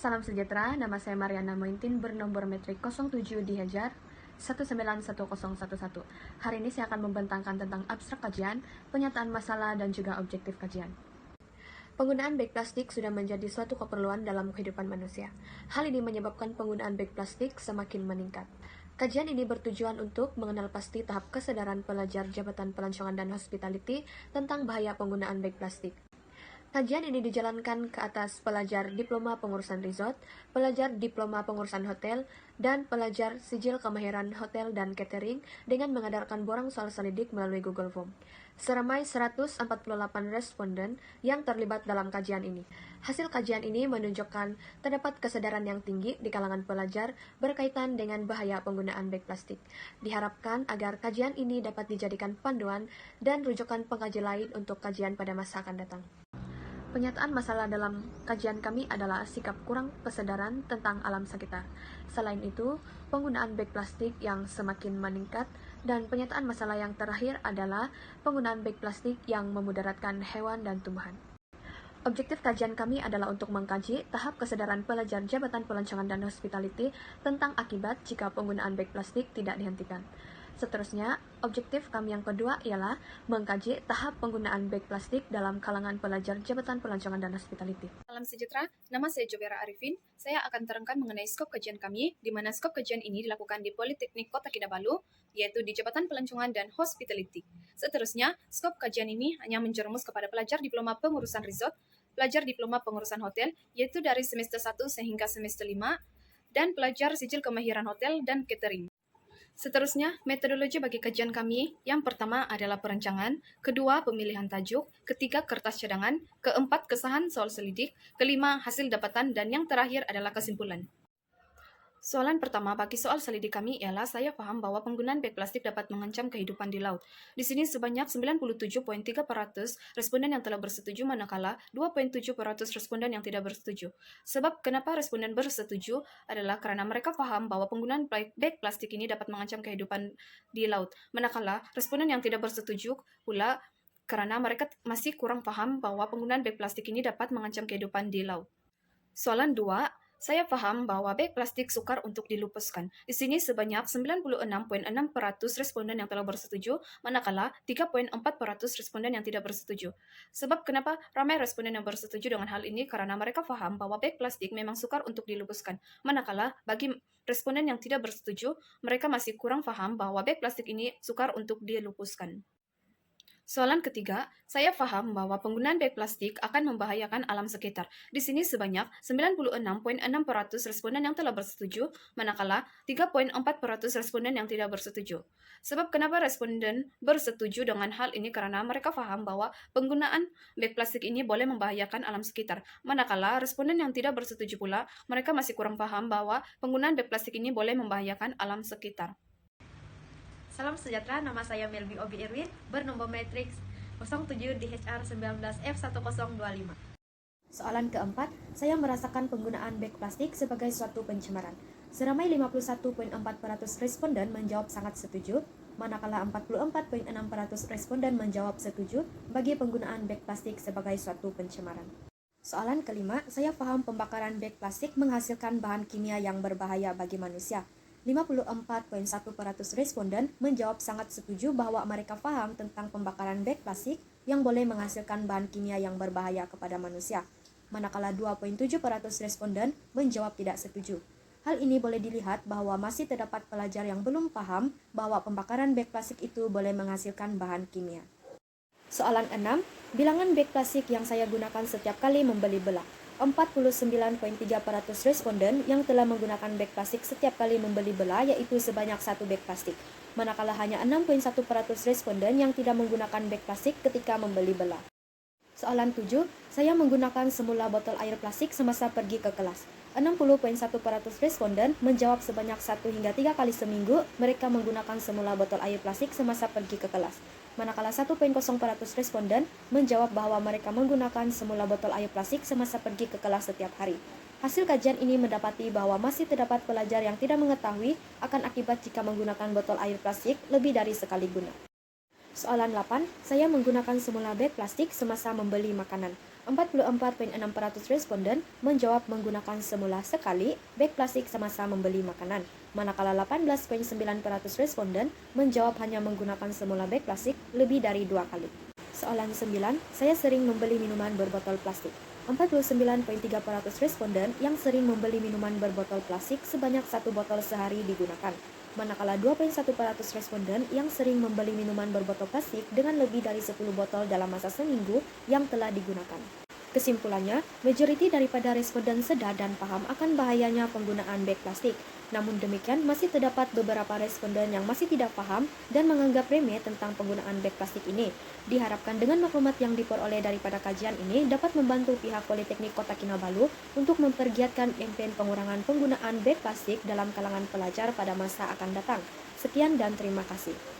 Salam sejahtera, nama saya Mariana Mointin bernomor metrik 07 dihajar 1910011. Hari ini saya akan membentangkan tentang abstrak kajian, penyataan masalah, dan juga objektif kajian. Penggunaan bag plastik sudah menjadi suatu keperluan dalam kehidupan manusia. Hal ini menyebabkan penggunaan bag plastik semakin meningkat. Kajian ini bertujuan untuk mengenal pasti tahap kesadaran pelajar Jabatan Pelancongan dan Hospitality tentang bahaya penggunaan bag plastik. Kajian ini dijalankan ke atas pelajar Diploma Pengurusan Resort, pelajar Diploma Pengurusan Hotel, dan pelajar Sijil Kemahiran Hotel dan Catering dengan mengadakan borang soal selidik melalui Google Form. Seramai 148 responden yang terlibat dalam kajian ini. Hasil kajian ini menunjukkan terdapat kesadaran yang tinggi di kalangan pelajar berkaitan dengan bahaya penggunaan bag plastik. Diharapkan agar kajian ini dapat dijadikan panduan dan rujukan pengkaji lain untuk kajian pada masa akan datang. Penyataan masalah dalam kajian kami adalah sikap kurang kesadaran tentang alam sekitar. Selain itu, penggunaan bag plastik yang semakin meningkat, dan penyataan masalah yang terakhir adalah penggunaan bag plastik yang memudaratkan hewan dan tumbuhan. Objektif kajian kami adalah untuk mengkaji tahap kesadaran pelajar Jabatan Pelancongan dan Hospitality tentang akibat jika penggunaan bag plastik tidak dihentikan. Seterusnya, objektif kami yang kedua ialah mengkaji tahap penggunaan bag plastik dalam kalangan pelajar Jabatan Pelancongan dan Hospitality. Salam sejahtera, nama saya Jovera Arifin. Saya akan terangkan mengenai skop kajian kami, di mana skop kajian ini dilakukan di Politeknik Kota Kinabalu, yaitu di Jabatan Pelancongan dan Hospitality. Seterusnya, skop kajian ini hanya menjerumus kepada pelajar Diploma Pengurusan Resort, pelajar Diploma Pengurusan Hotel, yaitu dari semester 1 sehingga semester 5, dan pelajar Sijil Kemahiran Hotel dan Catering. Seterusnya, metodologi bagi kajian kami yang pertama adalah perancangan, kedua pemilihan tajuk, ketiga kertas cadangan, keempat kesahan soal selidik, kelima hasil dapatan, dan yang terakhir adalah kesimpulan. Soalan pertama bagi soal selidik kami ialah saya paham bahwa penggunaan bag plastik dapat mengancam kehidupan di laut. Di sini sebanyak 97.3% responden yang telah bersetuju manakala 2.7% responden yang tidak bersetuju. Sebab kenapa responden bersetuju adalah karena mereka paham bahwa penggunaan bag plastik ini dapat mengancam kehidupan di laut. Manakala responden yang tidak bersetuju pula karena mereka masih kurang paham bahwa penggunaan bag plastik ini dapat mengancam kehidupan di laut. Soalan 2, saya paham bahwa bag plastik sukar untuk dilupuskan. Di sini sebanyak 96.6% responden yang telah bersetuju, manakala 3.4% responden yang tidak bersetuju. Sebab kenapa ramai responden yang bersetuju dengan hal ini? Karena mereka paham bahwa bag plastik memang sukar untuk dilupuskan. Manakala bagi responden yang tidak bersetuju, mereka masih kurang paham bahwa bag plastik ini sukar untuk dilupuskan. Soalan ketiga, saya paham bahwa penggunaan bag plastik akan membahayakan alam sekitar. Di sini sebanyak 96.6% responden yang telah bersetuju, manakala 3.4% responden yang tidak bersetuju. Sebab kenapa responden bersetuju dengan hal ini? Karena mereka paham bahwa penggunaan bag plastik ini boleh membahayakan alam sekitar. Manakala responden yang tidak bersetuju pula, mereka masih kurang paham bahwa penggunaan bag plastik ini boleh membahayakan alam sekitar. Salam sejahtera, nama saya Melby Obi Irwin, bernomor matriks 07 DHR 19F1025. Soalan keempat, saya merasakan penggunaan bag plastik sebagai suatu pencemaran. Seramai 51.4% responden menjawab sangat setuju, manakala 44.6% responden menjawab setuju bagi penggunaan bag plastik sebagai suatu pencemaran. Soalan kelima, saya paham pembakaran bag plastik menghasilkan bahan kimia yang berbahaya bagi manusia. 54.1% responden menjawab sangat setuju bahwa mereka paham tentang pembakaran bag plastik yang boleh menghasilkan bahan kimia yang berbahaya kepada manusia, manakala 2.7% responden menjawab tidak setuju. Hal ini boleh dilihat bahwa masih terdapat pelajar yang belum paham bahwa pembakaran bag plastik itu boleh menghasilkan bahan kimia. Soalan 6, bilangan bag plastik yang saya gunakan setiap kali membeli belah. 49.3% responden yang telah menggunakan bag plastik setiap kali membeli belah, yaitu sebanyak 1 bag plastik. Manakala hanya 6.1% responden yang tidak menggunakan bag plastik ketika membeli belah. Soalan 7, saya menggunakan semula botol air plastik semasa pergi ke kelas. 60.1% responden menjawab sebanyak 1 hingga 3 kali seminggu mereka menggunakan semula botol air plastik semasa pergi ke kelas. Manakala 1.0% responden menjawab bahwa mereka menggunakan semula botol air plastik semasa pergi ke kelas setiap hari. Hasil kajian ini mendapati bahwa masih terdapat pelajar yang tidak mengetahui akan akibat jika menggunakan botol air plastik lebih dari sekali guna. Soalan 8, saya menggunakan semula bag plastik semasa membeli makanan. 44,6% responden menjawab menggunakan semula sekali beg plastik semasa membeli makanan, manakala 18,9% responden menjawab hanya menggunakan semula beg plastik lebih dari 2 kali. Soalan 9, saya sering membeli minuman berbotol plastik. 49,3% responden yang sering membeli minuman berbotol plastik sebanyak 1 botol sehari digunakan, manakala 2,1% responden yang sering membeli minuman berbotol plastik dengan lebih dari 10 botol dalam masa seminggu yang telah digunakan. Kesimpulannya, majoriti daripada responden sadar dan paham akan bahayanya penggunaan beg plastik. Namun demikian, masih terdapat beberapa responden yang masih tidak paham dan menganggap remeh tentang penggunaan beg plastik ini. Diharapkan dengan maklumat yang diperoleh daripada kajian ini dapat membantu pihak Politeknik Kota Kinabalu untuk mempergiatkan kampanye pengurangan penggunaan beg plastik dalam kalangan pelajar pada masa akan datang. Sekian dan terima kasih.